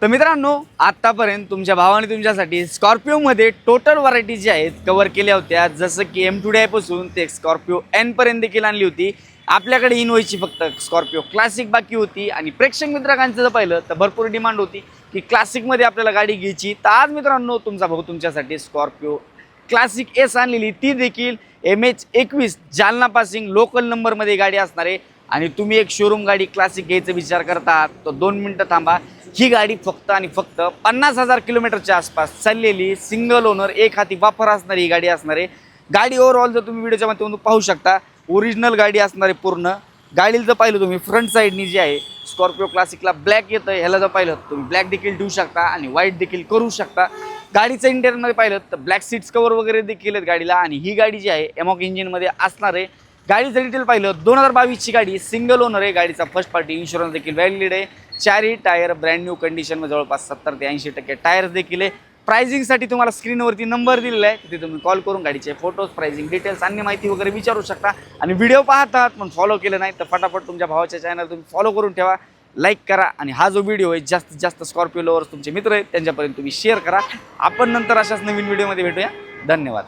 तर मित्रांनो, आतापर्यंत तुमच्या भावाने तुमच्यासाठी स्कॉर्पिओमध्ये टोटल व्हरायटी जी आहेत कव्हर केल्या होत्या, जसं की M2 पासून ते स्कॉर्पिओ N पर्यंत देखील आणली होती। आपल्याकडे इनोव्हाची फक्त स्कॉर्पिओ क्लासिक बाकी होती आणि प्रेक्षक मित्रांचं जर पाहिलं तर भरपूर डिमांड होती की क्लासिकमध्ये आपल्याला गाडी घ्यायची। तर आज मित्रांनो, तुमचा भाऊ तुमच्यासाठी स्कॉर्पिओ क्लासिक एस आणलेली, ती देखील MH21 जालना पासिंग लोकल नंबरमध्ये गाडी असणार आहे। आणि तुम्ही एक शोरूम गाडी क्लासिक घ्यायचा विचार करता तर 2 मिनिटं थांबा। ही गाडी फक्त आणि फक्त 50,000 किलोमीटरच्या आसपास चाललेली सिंगल ओनर एक हाती वापर असणारी ही गाडी असणार आहे। गाडी ओव्हरऑल जर तुम्ही व्हिडिओच्या माध्यमातून पाहू शकता, ओरिजिनल गाडी असणार आहे पूर्ण। गाडीला जर पाहिलं तुम्ही फ्रंट साईडनी जी आहे स्कॉर्पिओ क्लासिकला ब्लॅक येतं, ह्याला जर पाहिलं तुम्ही ब्लॅक देखील ठेवू शकता आणि व्हाईट देखील करू शकता। गाडीचं इंटेरियरमध्ये पाहिलं तर ब्लॅक सीट्स कवर वगैरे देखील आहेत गाडीला। आणि ही गाडी जी आहे एमॉक इंजिनमध्ये असणार आहे। गाडीचं डिटेल पाहिलं 2022ची गाडी, सिंगल ओनर आहे, गाडीचा फर्स्ट पार्टी इन्शुरन्स देखील व्हॅलिड आहे। चारही टायर ब्रँड न्यू कंडिशनमध्ये, जवळपास 70 ते 80% टायर्स देखील आहे। प्राइसिंगसाठी तुम्हाला स्क्रीनवरती नंबर दिलेला आहे, तिथे तुम्ही कॉल करून गाडीचे फोटोज, प्राइसिंग डिटेल्स, अन्य माहिती वगैरे विचारू शकता। आणि व्हिडिओ पाहतात पण फॉलो केलं नाही तर फटाफट तुमच्या भावाच्या चॅनल तुम्ही फॉलो करून ठेवा, लाईक करा आणि हा जो व्हिडिओ आहे जास्तीत जास्त स्कॉर्पिओ लव्हर्स तुमचे मित्र आहेत त्यांच्यापर्यंत तुम्ही शेअर करा। आपण नंतर अशाच नवीन व्हिडिओमध्ये भेटूया। धन्यवाद।